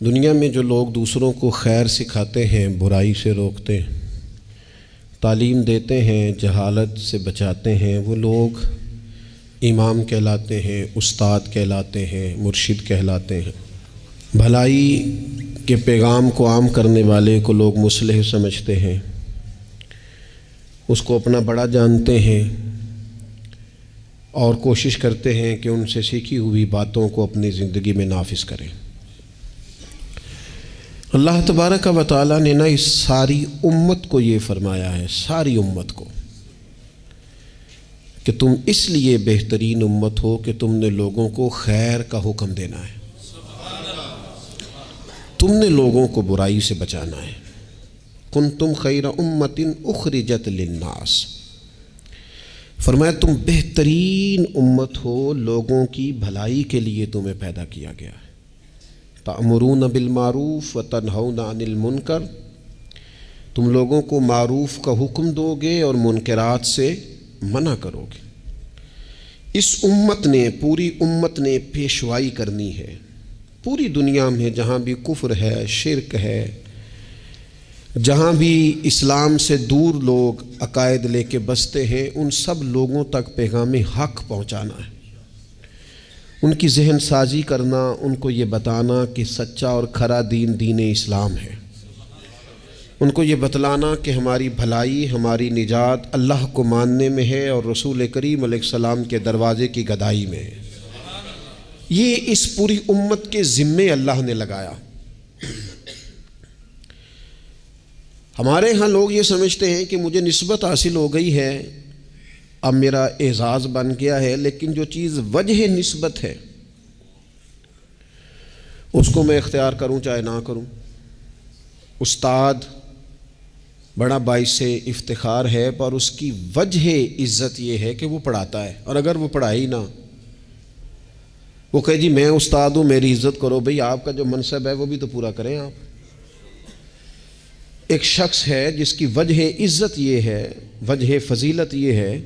دنیا میں جو لوگ دوسروں کو خیر سکھاتے ہیں، برائی سے روکتے ہیں، تعلیم دیتے ہیں، جہالت سے بچاتے ہیں، وہ لوگ امام کہلاتے ہیں، استاد کہلاتے ہیں، مرشد کہلاتے ہیں۔ بھلائی کے پیغام کو عام کرنے والے کو لوگ مصلح سمجھتے ہیں، اس کو اپنا بڑا جانتے ہیں اور کوشش کرتے ہیں کہ ان سے سیکھی ہوئی باتوں کو اپنی زندگی میں نافذ کریں۔ اللہ تبارک و تعالیٰ نے اس ساری امت کو یہ فرمایا ہے، ساری امت کو، کہ تم اس لیے بہترین امت ہو کہ تم نے لوگوں کو خیر کا حکم دینا ہے، تم نے لوگوں کو برائی سے بچانا ہے۔ کنتم خیر امت اخرجت للناس، فرمایا تم بہترین امت ہو، لوگوں کی بھلائی کے لیے تمہیں پیدا کیا گیا ہے۔ تأمرون بالمعروف وتنہون عن المنکر، تم لوگوں کو معروف کا حکم دو گے اور منکرات سے منع کرو گے۔ اس امت نے، پوری امت نے پیشوائی کرنی ہے پوری دنیا میں، جہاں بھی کفر ہے، شرک ہے، جہاں بھی اسلام سے دور لوگ عقائد لے کے بستے ہیں، ان سب لوگوں تک پیغام حق پہنچانا ہے، ان کی ذہن سازی کرنا، ان کو یہ بتانا کہ سچا اور کھرا دین دین اسلام ہے، ان کو یہ بتلانا کہ ہماری بھلائی، ہماری نجات اللہ کو ماننے میں ہے اور رسول کریم علیہ السلام کے دروازے کی گدائی میں ہے۔ یہ اس پوری امت کے ذمے اللہ نے لگایا۔ ہمارے ہاں لوگ یہ سمجھتے ہیں کہ مجھے نسبت حاصل ہو گئی ہے، اب میرا اعزاز بن گیا ہے، لیکن جو چیز وجہ نسبت ہے اس کو میں اختیار کروں چاہے نہ کروں۔ استاد بڑا باعث افتخار ہے، پر اس کی وجہ عزت یہ ہے کہ وہ پڑھاتا ہے، اور اگر وہ پڑھائے ہی نہ، وہ کہے جی میں استاد ہوں میری عزت کرو، بھئی آپ کا جو منصب ہے وہ بھی تو پورا کریں آپ۔ ایک شخص ہے جس کی وجہ عزت یہ ہے، وجہ فضیلت یہ ہے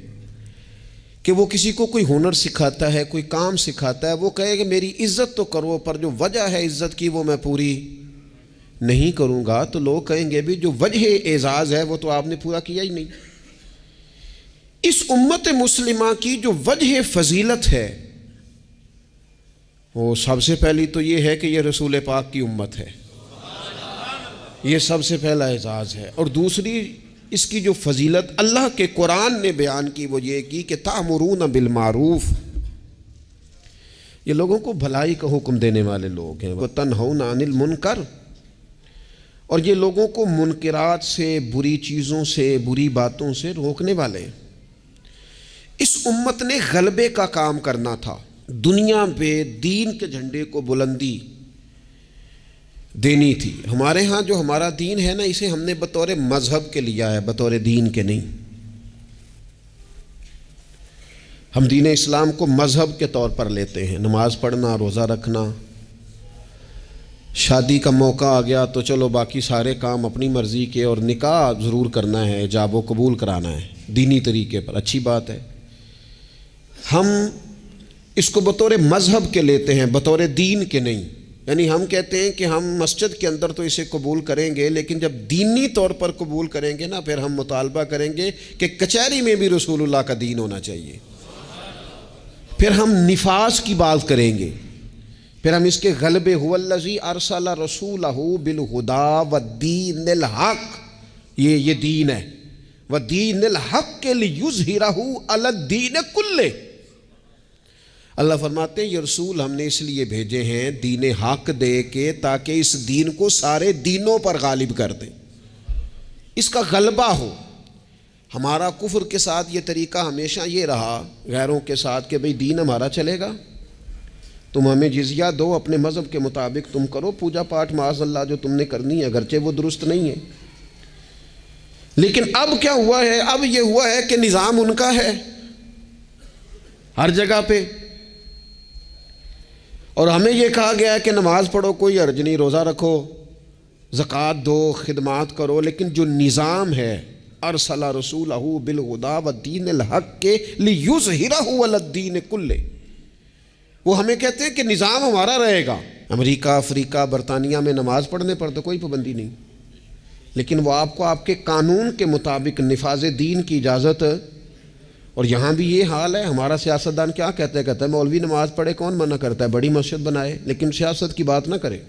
کہ وہ کسی کو کوئی ہنر سکھاتا ہے، کوئی کام سکھاتا ہے، وہ کہے کہ میری عزت تو کرو، پر جو وجہ ہے عزت کی وہ میں پوری نہیں کروں گا، تو لوگ کہیں گے بھی جو وجہ اعزاز ہے وہ تو آپ نے پورا کیا ہی نہیں۔ اس امت مسلمہ کی جو وجہ فضیلت ہے وہ سب سے پہلی تو یہ ہے کہ یہ رسول پاک کی امت ہے، یہ سب سے پہلا اعزاز ہے۔ اور دوسری اس کی جو فضیلت اللہ کے قرآن نے بیان کی وہ یہ کی کہ تأمرون بالمعروف، یہ لوگوں کو بھلائی کا حکم دینے والے لوگ ہیں، وتنہون عن المنکر، اور یہ لوگوں کو منکرات سے، بری چیزوں سے، بری باتوں سے روکنے والے ہیں۔ اس امت نے غلبے کا کام کرنا تھا، دنیا پہ دین کے جھنڈے کو بلندی دینی تھی۔ ہمارے ہاں جو ہمارا دین ہے نا، اسے ہم نے بطور مذہب کے لیا ہے، بطور دین کے نہیں۔ ہم دین اسلام کو مذہب کے طور پر لیتے ہیں، نماز پڑھنا، روزہ رکھنا، شادی کا موقع آ گیا تو چلو باقی سارے کام اپنی مرضی کے، اور نکاح ضرور کرنا ہے، ایجاب و قبول کرانا ہے دینی طریقے پر، اچھی بات ہے۔ ہم اس کو بطور مذہب کے لیتے ہیں، بطور دین کے نہیں۔ یعنی ہم کہتے ہیں کہ ہم مسجد کے اندر تو اسے قبول کریں گے، لیکن جب دینی طور پر قبول کریں گے نا، پھر ہم مطالبہ کریں گے کہ کچہری میں بھی رسول اللہ کا دین ہونا چاہیے۔ پھر ہم نفاذ کی بات کریں گے، پھر ہم اس کے غلبے، هو الذی ارسل رسولہ بالہدی والدین الحق، یہ دین ہے، والدین الحق لیظہرہ علی الدین کلہ۔ اللہ فرماتے ہیں یہ رسول ہم نے اس لیے بھیجے ہیں دین حق دے کے، تاکہ اس دین کو سارے دینوں پر غالب کر دیں، اس کا غلبہ ہو۔ ہمارا کفر کے ساتھ یہ طریقہ ہمیشہ یہ رہا، غیروں کے ساتھ، کہ بھئی دین ہمارا چلے گا، تم ہمیں جزیہ دو، اپنے مذہب کے مطابق تم کرو پوجا پاٹ، معاذ اللہ جو تم نے کرنی ہے، اگرچہ وہ درست نہیں ہے۔ لیکن اب کیا ہوا ہے؟ اب یہ ہوا ہے کہ نظام ان کا ہے ہر جگہ پہ، اور ہمیں یہ کہا گیا ہے کہ نماز پڑھو کوئی حرج نہیں، روزہ رکھو، زکوٰۃ دو، خدمات کرو، لیکن جو نظام ہے ارسل رسولہ بالہدی والدین الحق لیظہرہ علی الدین کلہ، وہ ہمیں کہتے ہیں کہ نظام ہمارا رہے گا، امریکہ، افریقہ، برطانیہ میں نماز پڑھنے پر تو کوئی پابندی نہیں، لیکن وہ آپ کو آپ کے قانون کے مطابق نفاذ دین کی اجازت. اور یہاں بھی یہ حال ہے. ہمارا سیاستدان کیا کہتا ہے مولوی نماز پڑھے، کون منع کرتا ہے؟ بڑی مسجد بنائے، لیکن سیاست کی بات نہ کرے،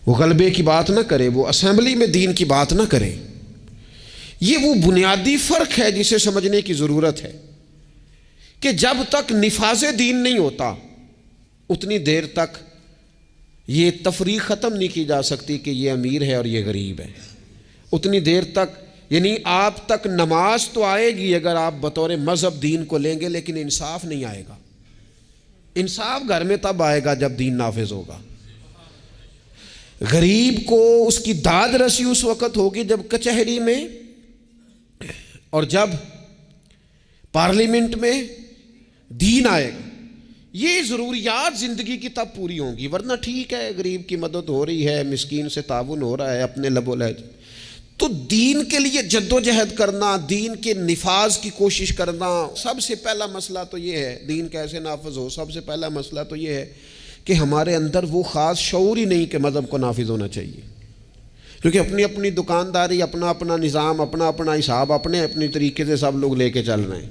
وہ غلبے کی بات نہ کرے، وہ اسمبلی میں دین کی بات نہ کرے. یہ وہ بنیادی فرق ہے جسے سمجھنے کی ضرورت ہے کہ جب تک نفاذ دین نہیں ہوتا اتنی دیر تک یہ تفریق ختم نہیں کی جا سکتی کہ یہ امیر ہے اور یہ غریب ہے. اتنی دیر تک یعنی آپ تک نماز تو آئے گی اگر آپ بطور مذہب دین کو لیں گے، لیکن انصاف نہیں آئے گا. انصاف گھر میں تب آئے گا جب دین نافذ ہوگا. غریب کو اس کی داد رسی اس وقت ہوگی جب کچہری میں اور جب پارلیمنٹ میں دین آئے گا. یہ ضروریات زندگی کی تب پوری ہوں گی. ورنہ ٹھیک ہے غریب کی مدد ہو رہی ہے، مسکین سے تعاون ہو رہا ہے اپنے لب و لہجے، تو دین کے لیے جد و جہد کرنا، دین کے نفاذ کی کوشش کرنا، سب سے پہلا مسئلہ تو یہ ہے. دین کیسے نافذ ہو؟ سب سے پہلا مسئلہ تو یہ ہے کہ ہمارے اندر وہ خاص شعور ہی نہیں کہ مذہب کو نافذ ہونا چاہیے. کیونکہ اپنی اپنی دکانداری، اپنا اپنا نظام، اپنا اپنا حساب، اپنے اپنی طریقے سے سب لوگ لے کے چل رہے ہیں.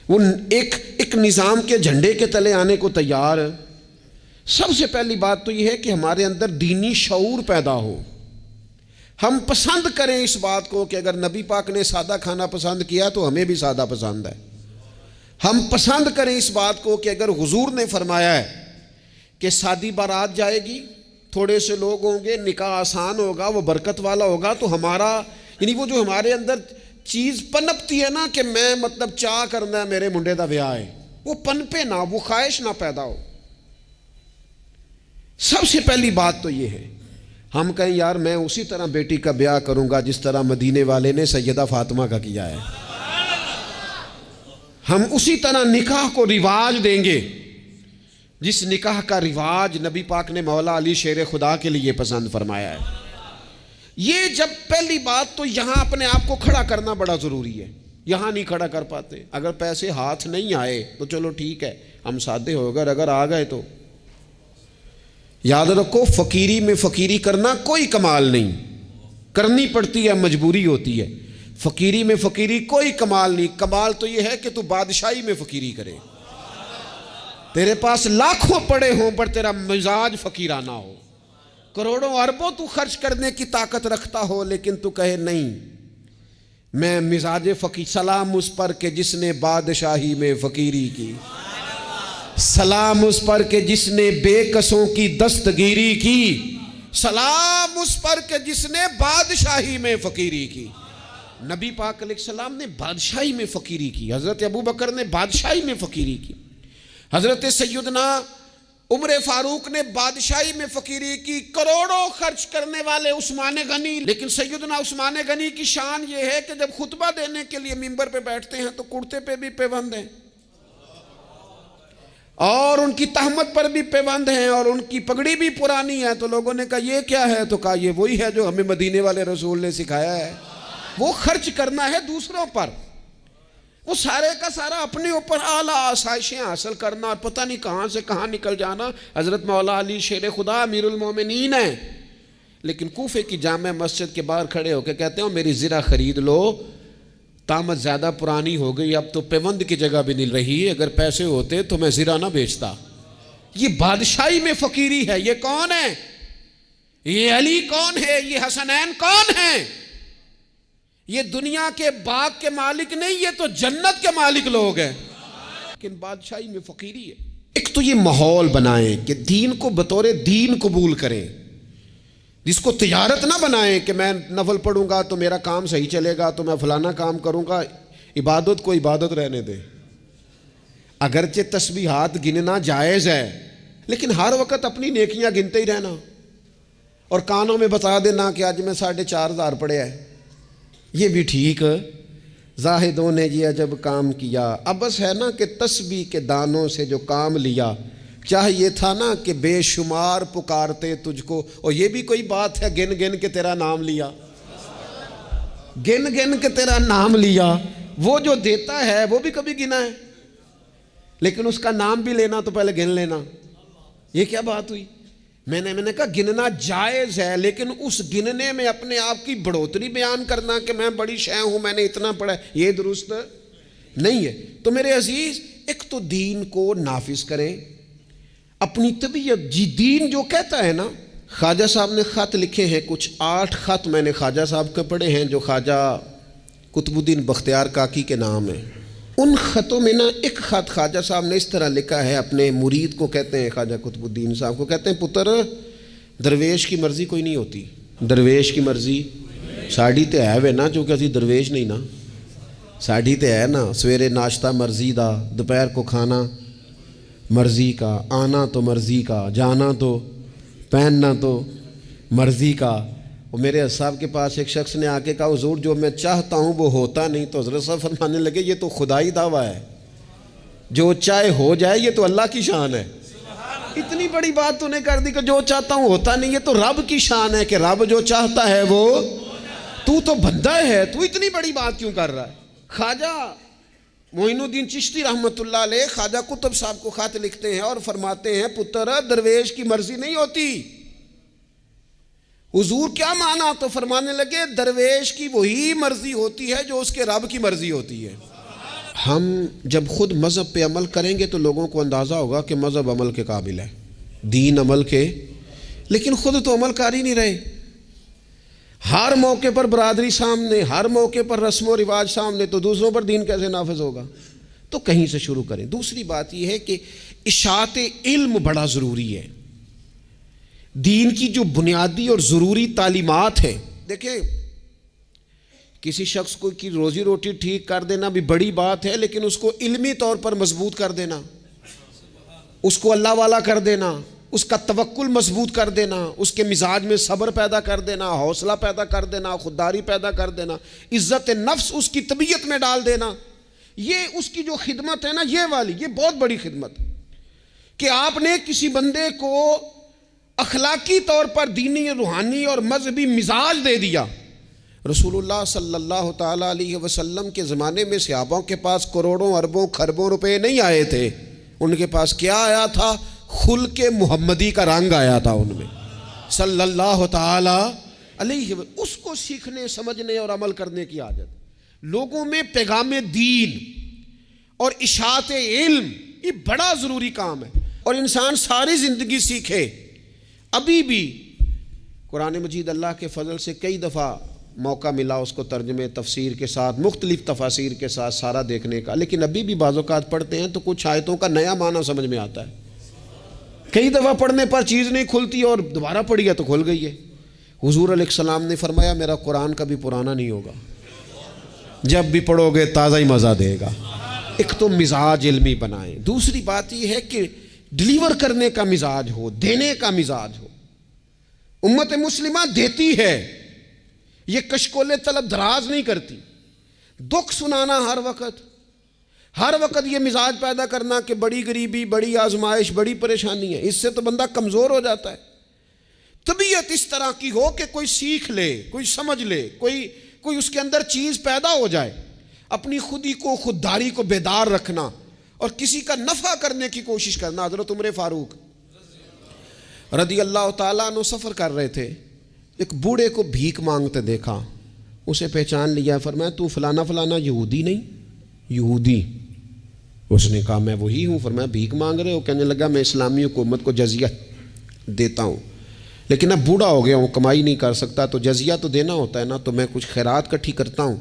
وہ ایک نظام کے جھنڈے کے تلے آنے کو تیار ہے. سب سے پہلی بات تو یہ ہے کہ ہمارے اندر دینی شعور پیدا ہو. ہم پسند کریں اس بات کو کہ اگر نبی پاک نے سادہ کھانا پسند کیا تو ہمیں بھی سادہ پسند ہے. ہم پسند کریں اس بات کو کہ اگر حضور نے فرمایا ہے کہ سادی بارات جائے گی، تھوڑے سے لوگ ہوں گے، نکاح آسان ہوگا، وہ برکت والا ہوگا، تو ہمارا یعنی وہ جو ہمارے اندر چیز پنپتی ہے نا کہ میں مطلب چاہ کرنا ہے میرے منڈے دا بیاہ ہے، وہ پنپے نہ، وہ خواہش نہ پیدا ہو. سب سے پہلی بات تو یہ ہے ہم کہیں یار میں اسی طرح بیٹی کا بیاہ کروں گا جس طرح مدینے والے نے سیدہ فاطمہ کا کیا ہے. ہم اسی طرح نکاح کو رواج دیں گے جس نکاح کا رواج نبی پاک نے مولا علی شیر خدا کے لیے پسند فرمایا ہے. یہ جب پہلی بات تو یہاں اپنے آپ کو کھڑا کرنا بڑا ضروری ہے. یہاں نہیں کھڑا کر پاتے. اگر پیسے ہاتھ نہیں آئے تو چلو ٹھیک ہے ہم سادے ہو گئے، اگر آ گئے تو یاد رکھو فقیری میں فقیری کرنا کوئی کمال نہیں، کرنی پڑتی ہے، مجبوری ہوتی ہے. فقیری میں فقیری کوئی کمال نہیں. کمال تو یہ ہے کہ تو بادشاہی میں فقیری کرے، تیرے پاس لاکھوں پڑے ہوں پر تیرا مزاج فقیرانہ ہو، کروڑوں اربوں تو خرچ کرنے کی طاقت رکھتا ہو لیکن تو کہے نہیں میں مزاج فقیر. سلام اس پر کہ جس نے بادشاہی میں فقیری کی، سلام اس پر کہ جس نے بے کسوں کی دستگیری کی، سلام اس پر کہ جس نے بادشاہی میں فقیری کی. نبی پاک علیہ السلام نے بادشاہی میں فقیری کی، حضرت ابو بکر نے بادشاہی میں فقیری کی، حضرت سیدنا عمر فاروق نے بادشاہی میں فقیری کی، کروڑوں خرچ کرنے والے عثمان غنی. لیکن سیدنا عثمان غنی کی شان یہ ہے کہ جب خطبہ دینے کے لیے منبر پہ بیٹھتے ہیں تو کرتے پہ بھی پیوند ہیں اور ان کی تہمت پر بھی پیوند ہیں اور ان کی پگڑی بھی پرانی ہے. تو لوگوں نے کہا یہ کیا ہے؟ تو کہا یہ وہی ہے جو ہمیں مدینے والے رسول نے سکھایا ہے. وہ خرچ کرنا ہے دوسروں پر، وہ سارے کا سارا اپنے اوپر اعلیٰ آسائشیں حاصل کرنا اور پتہ نہیں کہاں سے کہاں نکل جانا. حضرت مولا علی شیر خدا امیر المومنین ہیں، لیکن کوفے کی جامع مسجد کے باہر کھڑے ہو کے کہتے ہیں میری زرہ خرید لو، قامت زیادہ پرانی ہو گئی، اب تو پیوند کی جگہ بھی نہیں رہی، اگر پیسے ہوتے تو میں زرہ نہ بیچتا. یہ بادشاہی میں فقیری ہے. یہ کون ہے؟ یہ علی کون ہے؟ یہ حسنین کون ہیں؟ یہ دنیا کے باغ کے مالک نہیں، یہ تو جنت کے مالک لوگ ہیں. لیکن بادشاہی میں فقیری ہے. ایک تو یہ ماحول بنائیں کہ دین کو بطور دین قبول کریں، جس کو تجارت نہ بنائیں کہ میں نفل پڑھوں گا تو میرا کام صحیح چلے گا تو میں فلانا کام کروں گا. عبادت کو عبادت رہنے دیں. اگرچہ تسبیحات گننا جائز ہے لیکن ہر وقت اپنی نیکیاں گنتے ہی رہنا اور کانوں میں بتا دینا کہ آج میں 4,500 پڑھے ہے، یہ بھی ٹھیک. زاہدوں نے یہ عجب کام کیا، اب بس ہے نا کہ تسبیح کے دانوں سے جو کام لیا، چاہیے تھا نا کہ بے شمار پکارتے تجھ کو. اور یہ بھی کوئی بات ہے گن گن کے تیرا نام لیا، گن گن کے تیرا نام لیا. وہ جو دیتا ہے وہ بھی کبھی گنا ہے، لیکن اس کا نام بھی لینا تو پہلے گن لینا. یہ کیا بات ہوئی؟ میں نے کہا گننا جائز ہے، لیکن اس گننے میں اپنے آپ کی بڑھوتری بیان کرنا کہ میں بڑی شے ہوں، میں نے اتنا پڑھا، یہ درست نہیں ہے۔ تو میرے عزیز، ایک تو دین کو نافذ کریں، اپنی طبیعت جی دین جو کہتا ہے نا۔ خواجہ صاحب نے خط لکھے ہیں کچھ 8 خط میں نے خواجہ صاحب کے پڑھے ہیں جو خواجہ قطب الدین بختیار کاکی کے نام ہے۔ ان خطوں میں نا ایک خط خواجہ صاحب نے اس طرح لکھا ہے اپنے مرید کو، کہتے ہیں خواجہ قطب الدین صاحب کو، کہتے ہیں پتر درویش کی مرضی کوئی نہیں ہوتی، درویش کی مرضی ساڑی تے ہے وے نا، جو کہ اسی درویش نہیں نا، ساڑی تے ہے نا، سویرے ناشتہ مرضی دا، دوپہر کو کھانا مرضی کا، آنا تو مرضی کا، جانا تو، پہننا تو مرضی کا۔ اور میرے صاحب کے پاس ایک شخص نے آ کے کہا حضور جو میں چاہتا ہوں وہ ہوتا نہیں، تو حضرت صاحب فرمانے لگے یہ تو خدائی دعویٰ ہے، جو چاہے ہو جائے یہ تو اللہ کی شان ہے۔ اتنی بڑی بات تو نے کر دی کہ جو چاہتا ہوں ہوتا نہیں، یہ تو رب کی شان ہے کہ رب جو چاہتا ہے وہ، تو بندہ ہے، تو اتنی بڑی بات کیوں کر رہا ہے؟ خواجہ معین الدین چشتی رحمۃ اللہ علیہ خواجہ قطب صاحب کو خط لکھتے ہیں اور فرماتے ہیں پتر درویش کی مرضی نہیں ہوتی۔ حضور کیا مانا؟ تو فرمانے لگے درویش کی وہی مرضی ہوتی ہے جو اس کے رب کی مرضی ہوتی ہے۔ ہم جب خود مذہب پہ عمل کریں گے تو لوگوں کو اندازہ ہوگا کہ مذہب عمل کے قابل ہے، دین عمل کے، لیکن خود تو عمل کر ہی نہیں رہے۔ ہر موقع پر برادری سامنے، ہر موقع پر رسم و رواج سامنے، تو دوسروں پر دین کیسے نافذ ہوگا؟ تو کہیں سے شروع کریں۔ دوسری بات یہ ہے کہ اشاعت علم بڑا ضروری ہے۔ دین کی جو بنیادی اور ضروری تعلیمات ہیں، دیکھیں کسی شخص کو کی روزی روٹی ٹھیک کر دینا بھی بڑی بات ہے، لیکن اس کو علمی طور پر مضبوط کر دینا، اس کو اللہ والا کر دینا، اس کا توکل مضبوط کر دینا، اس کے مزاج میں صبر پیدا کر دینا، حوصلہ پیدا کر دینا، خودداری پیدا کر دینا، عزت نفس اس کی طبیعت میں ڈال دینا، یہ اس کی جو خدمت ہے نا، یہ بہت بڑی خدمت کہ آپ نے کسی بندے کو اخلاقی طور پر دینی، روحانی اور مذہبی مزاج دے دیا۔ رسول اللہ صلی اللہ تعالیٰ علیہ وسلم کے زمانے میں صحابوں کے پاس کروڑوں اربوں خربوں روپے نہیں آئے تھے، ان کے پاس کیا آیا تھا؟ خلق محمدی کا رنگ آیا تھا ان میں صلی اللہ تعالیٰ علیہ وسلم۔ اس کو سیکھنے، سمجھنے اور عمل کرنے کی عادت۔ لوگوں میں پیغام دین اور اشاعت علم یہ بڑا ضروری کام ہے، اور انسان ساری زندگی سیکھے۔ ابھی بھی قرآن مجید اللہ کے فضل سے کئی دفعہ موقع ملا اس کو ترجمے تفسیر کے ساتھ، مختلف تفاسیر کے ساتھ سارا دیکھنے کا، لیکن ابھی بھی بعض اوقات پڑھتے ہیں تو کچھ آیتوں کا نیا معنی سمجھ میں آتا ہے۔ کئی دفعہ پڑھنے پر چیز نہیں کھلتی اور دوبارہ پڑھی ہے تو کھل گئی ہے۔ حضور علیہ السلام نے فرمایا میرا قرآن کبھی پرانا نہیں ہوگا، جب بھی پڑھو گے تازہ ہی مزہ دے گا۔ ایک تو مزاج علمی بنائیں، دوسری بات یہ ہے کہ ڈیلیور کرنے کا مزاج ہو، دینے کا مزاج ہو۔ امت مسلمہ دیتی ہے، یہ کشکول طلب دراز نہیں کرتی۔ دکھ سنانا ہر وقت یہ مزاج پیدا کرنا کہ بڑی غریبی، بڑی آزمائش، بڑی پریشانی ہے، اس سے تو بندہ کمزور ہو جاتا ہے۔ طبیعت اس طرح کی ہو کہ کوئی سیکھ لے، کوئی سمجھ لے، کوئی اس کے اندر چیز پیدا ہو جائے۔ اپنی خودی کو، خودداری کو بیدار رکھنا اور کسی کا نفع کرنے کی کوشش کرنا۔ حضرت عمر فاروق رضی اللہ تعالیٰ عنہ سفر کر رہے تھے، ایک بوڑھے کو بھیک مانگتے دیکھا، اسے پہچان لیا، فرمایا تو فلانا فلانا یہودی نہیں؟ یہودی۔ اس نے کہا میں وہی ہوں۔ فرمایا بھیک مانگ رہے ہو؟ کہنے لگا میں اسلامی حکومت کو جزیہ دیتا ہوں، لیکن اب بوڑھا ہو گیا ہوں، کمائی نہیں کر سکتا، تو جزیہ تو دینا ہوتا ہے نا، تو میں کچھ خیرات اکٹھی کرتا ہوں،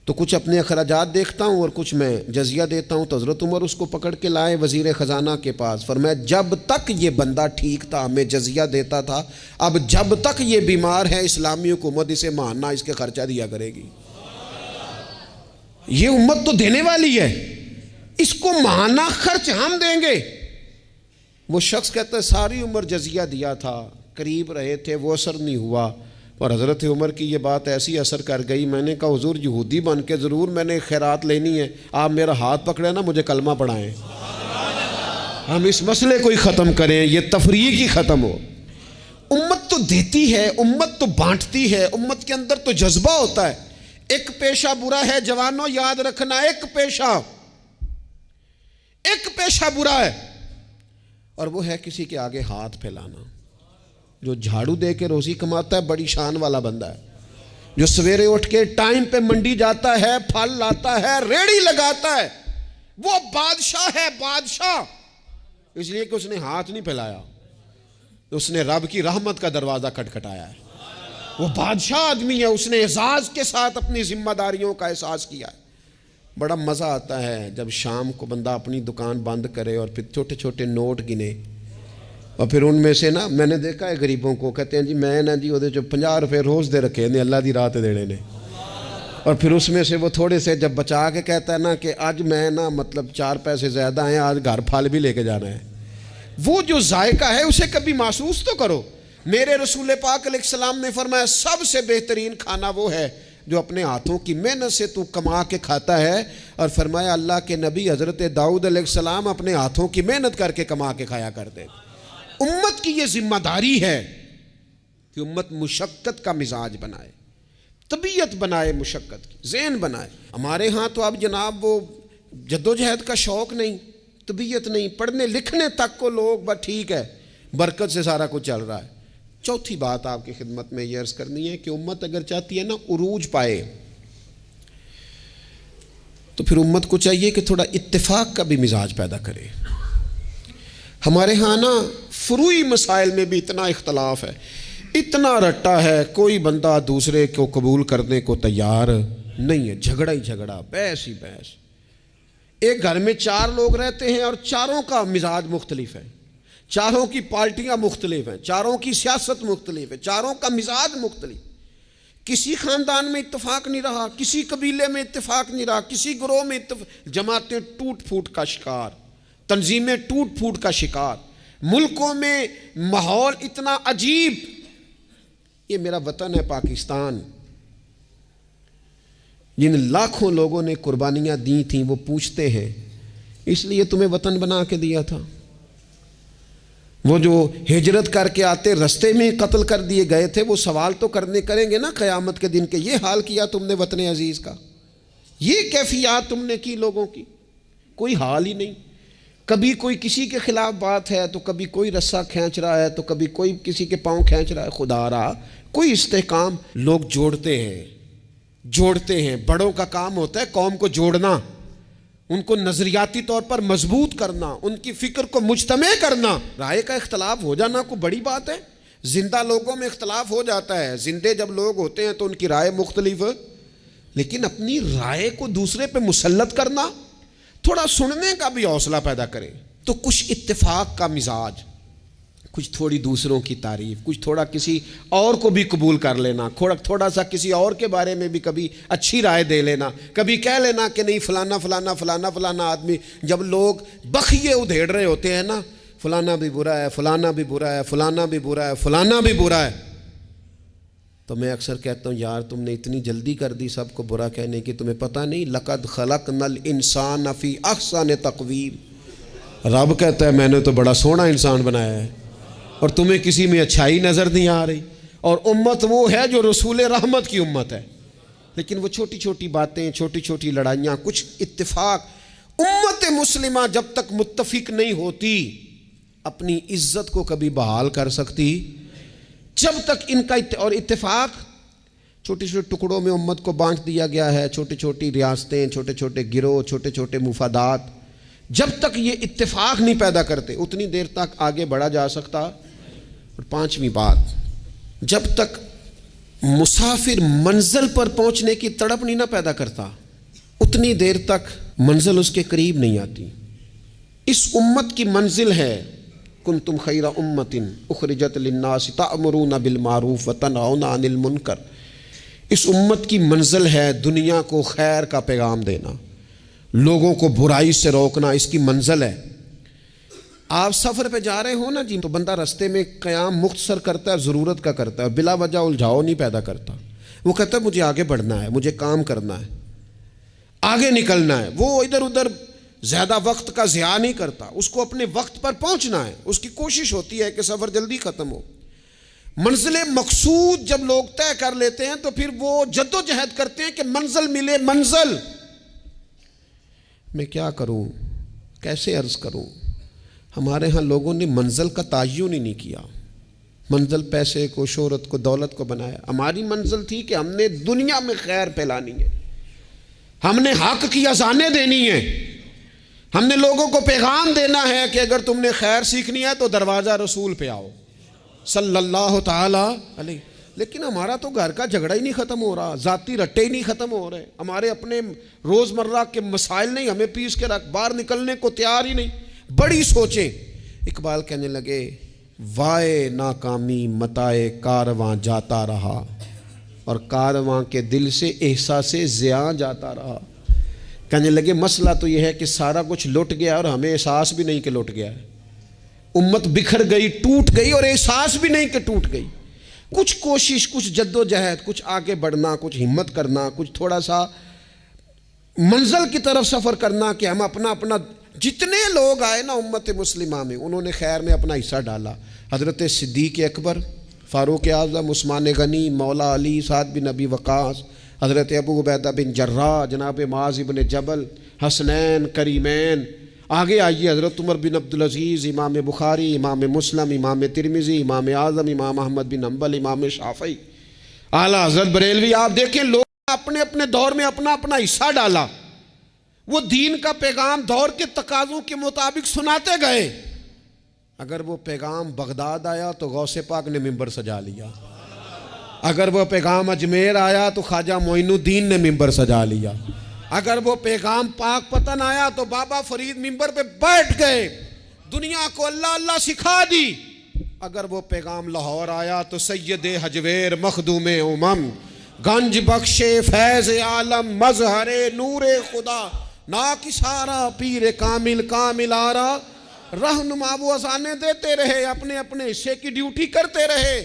تو کچھ اپنے اخراجات دیکھتا ہوں اور کچھ میں جزیہ دیتا ہوں۔ تو حضرت عمر اس کو پکڑ کے لائے وزیر خزانہ کے پاس، فرمایا جب تک یہ بندہ ٹھیک تھا ہمیں جزیہ دیتا تھا، اب جب تک یہ بیمار ہے اسلامی حکومت اسے ماہانہ اس کے خرچہ دیا کرے گی۔ یہ امت تو دینے والی ہے، اس کو ماہانہ خرچ ہم دیں گے۔ وہ شخص کہتا ہے ساری عمر جزیہ دیا تھا، قریب رہے تھے، وہ اثر نہیں ہوا، اور حضرت عمر کی یہ بات ایسی اثر کر گئی، میں نے کہا حضور یہودی بن کے ضرور میں نے خیرات لینی ہے، آپ میرا ہاتھ پکڑے نا، مجھے کلمہ پڑھائیں، ہم اس مسئلے کو ہی ختم کریں، یہ تفریق ہی ختم ہو۔ امت تو دیتی ہے، امت تو بانٹتی ہے، امت کے اندر تو جذبہ ہوتا ہے۔ ایک پیشہ برا ہے جوانوں، یاد رکھنا، ایک پیشہ برا ہے، اور وہ ہے کسی کے آگے ہاتھ پھیلانا۔ جو جھاڑو دے کے روزی کماتا ہے بڑی شان والا بندہ ہے، جو سویرے اٹھ کے ٹائم پہ منڈی جاتا ہے، پھل لاتا ہے، ریڑھی لگاتا ہے، وہ بادشاہ ہے، بادشاہ، اس لیے کہ اس نے ہاتھ نہیں پھیلایا، اس نے رب کی رحمت کا دروازہ کھٹکھٹایا ہے۔ وہ بادشاہ آدمی ہے، اس نے اعزاز کے ساتھ اپنی ذمہ داریوں کا احساس کیا ہے۔ بڑا مزہ آتا ہے جب شام کو بندہ اپنی دکان بند کرے اور پھر چھوٹے چھوٹے نوٹ گنے، اور پھر ان میں سے نا، میں نے دیکھا ہے غریبوں کو، کہتے ہیں جی میں نا جی وہ 50 روپے روز دے رکھے نے اللہ دی راہ تے دینے نے، اور پھر اس میں سے وہ تھوڑے سے جب بچا کے کہتا ہے نا کہ آج میں نا مطلب 4 پیسے زیادہ ہیں، آج گھر پھل بھی لے کے جانا ہے۔ وہ جو ذائقہ ہے اسے کبھی محسوس تو کرو۔ میرے رسول پاک علیہ السلام نے فرمایا سب سے بہترین کھانا وہ ہے جو اپنے ہاتھوں کی محنت سے تو کما کے کھاتا ہے، اور فرمایا اللہ کے نبی حضرت داؤد علیہ السلام اپنے ہاتھوں کی محنت کر کے کما کے کھایا کرتے۔ امت کی یہ ذمہ داری ہے کہ امت مشقت کا مزاج بنائے، طبیعت بنائے، مشقت کی ذہن بنائے۔ ہمارے ہاں تو اب جناب وہ جدوجہد کا شوق نہیں، طبیعت نہیں، پڑھنے لکھنے تک کو لوگ بس ٹھیک ہے، برکت سے سارا کچھ چل رہا ہے۔ چوتھی بات آپ کی خدمت میں یہ عرض کرنی ہے کہ امت اگر چاہتی ہے نا عروج پائے، تو پھر امت کو چاہیے کہ تھوڑا اتفاق کا بھی مزاج پیدا کرے۔ ہمارے ہاں نا فروعی مسائل میں بھی اتنا اختلاف ہے، اتنا رٹا ہے، کوئی بندہ دوسرے کو قبول کرنے کو تیار نہیں ہے، جھگڑا ہی جھگڑا، بحث ہی بحث۔ ایک گھر میں 4 لوگ رہتے ہیں اور چاروں کا مزاج مختلف ہے، چاروں کی پارٹیاں مختلف ہیں، چاروں کی سیاست مختلف ہے، چاروں کا مزاج مختلف۔ کسی خاندان میں اتفاق نہیں رہا، کسی قبیلے میں اتفاق نہیں رہا، کسی گروہ میں جماعتیں ٹوٹ پھوٹ کا شکار، تنظیمیں ٹوٹ پھوٹ کا شکار، ملکوں میں ماحول اتنا عجیب۔ یہ میرا وطن ہے پاکستان، جن لاکھوں لوگوں نے قربانیاں دی تھیں وہ پوچھتے ہیں اس لیے تمہیں وطن بنا کے دیا تھا؟ وہ جو ہجرت کر کے آتے رستے میں قتل کر دیے گئے تھے، وہ سوال تو کریں گے نا قیامت کے دن کہ یہ حال کیا تم نے وطن عزیز کا، یہ کیفیات تم نے کی لوگوں کی، کوئی حال ہی نہیں۔ کبھی کوئی کسی کے خلاف بات ہے تو کبھی کوئی رسہ کھینچ رہا ہے تو کبھی کوئی کسی کے پاؤں کھینچ رہا ہے، خدا رہا کوئی استحکام۔ لوگ جوڑتے ہیں، بڑوں کا کام ہوتا ہے قوم کو جوڑنا، ان کو نظریاتی طور پر مضبوط کرنا، ان کی فکر کو مجتمع کرنا۔ رائے کا اختلاف ہو جانا کوئی بڑی بات ہے؟ زندہ لوگوں میں اختلاف ہو جاتا ہے، زندے جب لوگ ہوتے ہیں تو ان کی رائے مختلف ہے، لیکن اپنی رائے کو دوسرے پہ مسلط کرنا، تھوڑا سننے کا بھی حوصلہ پیدا کرے تو کچھ اتفاق کا مزاج، کچھ تھوڑی دوسروں کی تعریف، کچھ تھوڑا کسی اور کو بھی قبول کر لینا، تھوڑا سا کسی اور کے بارے میں بھی کبھی اچھی رائے دے لینا، کبھی کہہ لینا کہ نہیں فلانا فلانا فلانا فلانا آدمی۔ جب لوگ بخیے ادھیڑ رہے ہوتے ہیں نا، فلانا بھی برا ہے، فلانا بھی برا ہے، فلانا بھی برا ہے، فلانا بھی برا ہے، تو میں اکثر کہتا ہوں یار تم نے اتنی جلدی کر دی سب کو برا کہنے کی، تمہیں پتہ نہیں لقد خلقنا الانسان فی احسن تقویم۔ رب کہتا ہے میں نے تو بڑا سونا انسان بنایا ہے اور تمہیں کسی میں اچھائی نظر نہیں آ رہی۔ اور امت وہ ہے جو رسول رحمت کی امت ہے، لیکن وہ چھوٹی چھوٹی باتیں، چھوٹی چھوٹی لڑائیاں، کچھ اتفاق۔ امت مسلمہ جب تک متفق نہیں ہوتی اپنی عزت کو کبھی بحال کر سکتی، جب تک ان کا اور اتفاق چھوٹے چھوٹے ٹکڑوں میں امت کو بانٹ دیا گیا ہے، چھوٹی چھوٹی ریاستیں، چھوٹے چھوٹے گروہ، چھوٹے چھوٹے مفادات، جب تک یہ اتفاق نہیں پیدا کرتے اتنی دیر تک آگے بڑھا جا سکتا۔ اور 5ویں بات، جب تک مسافر منزل پر پہنچنے کی تڑپ نہیں نہ پیدا کرتا اتنی دیر تک منزل اس کے قریب نہیں آتی۔ اس امت کی منزل ہے کنتم خیر امت اخرجت للناس تأمرون بالمعروف وتنہون عن المنکر۔ اس امت کی منزل ہے دنیا کو خیر کا پیغام دینا، لوگوں کو برائی سے روکنا، اس کی منزل ہے۔ آپ سفر پہ جا رہے ہو نا جی، تو بندہ رستے میں قیام مختصر کرتا ہے، ضرورت کا کرتا ہے، بلا وجہ الجھاؤ نہیں پیدا کرتا۔ وہ کہتا ہے مجھے آگے بڑھنا ہے، مجھے کام کرنا ہے، آگے نکلنا ہے۔ وہ ادھر ادھر زیادہ وقت کا ضیاع نہیں کرتا، اس کو اپنے وقت پر پہنچنا ہے، اس کی کوشش ہوتی ہے کہ سفر جلدی ختم ہو۔ منزل مقصود جب لوگ طے کر لیتے ہیں تو پھر وہ جد و جہد کرتے ہیں کہ منزل ملے، منزل۔ میں کیا کروں، کیسے عرض کروں؟ ہمارے ہاں لوگوں نے منزل کا تعین ہی نہیں کیا، منزل پیسے کو، شہرت کو، دولت کو بنایا۔ ہماری منزل تھی کہ ہم نے دنیا میں خیر پھیلانی ہے، ہم نے حق کی اذانیں دینی ہیں، ہم نے لوگوں کو پیغام دینا ہے کہ اگر تم نے خیر سیکھنی ہے تو دروازہ رسول پہ آؤ صلی اللہ تعالی علیہ۔ لیکن ہمارا تو گھر کا جھگڑا ہی نہیں ختم ہو رہا، ذاتی رٹے ہی نہیں ختم ہو رہے، ہمارے اپنے روزمرہ کے مسائل نہیں ہمیں پیس کے رکھ، باہر نکلنے کو تیار ہی نہیں، بڑی سوچیں۔ اقبال کہنے لگے وائے ناکامی متائے کارواں جاتا رہا، اور کارواں کے دل سے احساس زیاں جاتا رہا۔ کہنے لگے مسئلہ تو یہ ہے کہ سارا کچھ لٹ گیا اور ہمیں احساس بھی نہیں کہ لٹ گیا ہے، امت بکھر گئی، ٹوٹ گئی، اور احساس بھی نہیں کہ ٹوٹ گئی۔ کچھ کوشش، کچھ جد و جہد، کچھ آگے بڑھنا، کچھ ہمت کرنا، کچھ تھوڑا سا منزل کی طرف سفر کرنا کہ ہم اپنا جتنے لوگ آئے نا امت مسلمہ میں انہوں نے خیر میں اپنا حصہ ڈالا۔ حضرت صدیق اکبر، فاروق اعظم، عثمان غنی، مولا علی، سعد بن ابی وقاص، حضرت ابو عبیدہ بن جراح، جناب معاذ بن جبل، حسنین، کریمین، آگے آئیے حضرت عمر بن عبدالعزیز، امام بخاری، امام مسلم، امام ترمذی، امام اعظم، امام احمد بن حنبل، امام شافعی، اعلیٰ حضرت بریلوی۔ آپ دیکھیں لوگ اپنے اپنے دور میں اپنا حصہ ڈالا، وہ دین کا پیغام دور کے تقاضوں کے مطابق سناتے گئے۔ اگر وہ پیغام بغداد آیا تو غوث پاک نے ممبر سجا لیا، اگر وہ پیغام اجمیر آیا تو خواجہ معین الدین نے ممبر سجا لیا، اگر وہ پیغام پاک پتن آیا تو بابا فرید ممبر پہ بیٹھ گئے، دنیا کو اللہ اللہ سکھا دی۔ اگر وہ پیغام لاہور آیا تو سید حجویر مخدوم امم، گنج بخش فیض عالم، مظہر نور خدا، ناکسارا پیر کامل کامل آرا، رہنما وہ اذانیں دیتے رہے، اپنے اپنے حصے کی ڈیوٹی کرتے رہے۔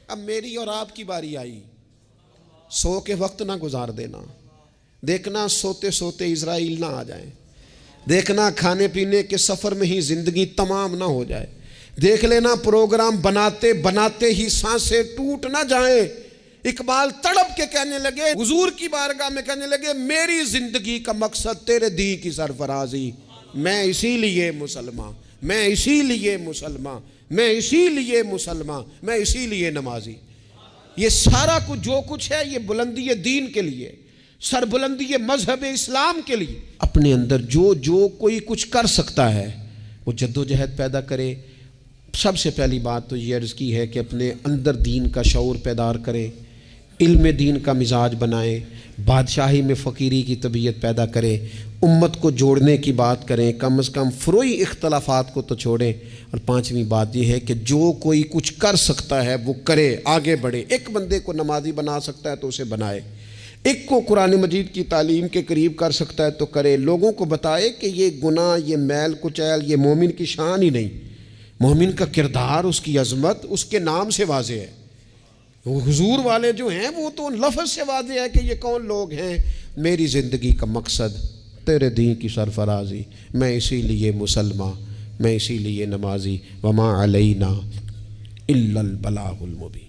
اب میری اور آپ کی باری آئی، سو کے وقت نہ گزار دینا، دیکھنا سوتے سوتے اسرائیل نہ آ جائیں، دیکھنا کھانے پینے کے سفر میں ہی زندگی تمام نہ ہو جائے، دیکھ لینا پروگرام بناتے بناتے ہی سانسیں ٹوٹ نہ جائیں۔ اقبال تڑپ کے کہنے لگے، حضور کی بارگاہ میں کہنے لگے میری زندگی کا مقصد تیرے دین کی سرفرازی، میں اسی لیے مسلمان، میں اسی لیے مسلمان، میں اسی لیے مسلمان، میں اسی لیے نمازی۔ یہ سارا کچھ جو کچھ ہے یہ بلندی دین کے لیے، سربلندی مذہب اسلام کے لیے۔ اپنے اندر جو کوئی کچھ کر سکتا ہے وہ جد و جہد پیدا کرے۔ سب سے پہلی بات تو یہ عرض کی ہے کہ اپنے اندر دین کا شعور بیدار کرے، علم دین کا مزاج بنائیں، بادشاہی میں فقیری کی طبیعت پیدا کریں، امت کو جوڑنے کی بات کریں، کم از کم فروعی اختلافات کو تو چھوڑیں۔ اور پانچویں بات یہ ہے کہ جو کوئی کچھ کر سکتا ہے وہ کرے، آگے بڑھے۔ ایک بندے کو نمازی بنا سکتا ہے تو اسے بنائے، ایک کو قرآن مجید کی تعلیم کے قریب کر سکتا ہے تو کرے، لوگوں کو بتائے کہ یہ گناہ، یہ میل کچیل، یہ مومن کی شان ہی نہیں، مومن کا کردار، اس کی عظمت اس کے نام سے واضح ہے۔ حضور والے جو ہیں وہ تو لفظ سے واضح ہے کہ یہ کون لوگ ہیں۔ میری زندگی کا مقصد تیرے دین کی سرفرازی، میں اسی لیے مسلمان، میں اسی لیے نمازی، وما علینا الا البلاغ المبین۔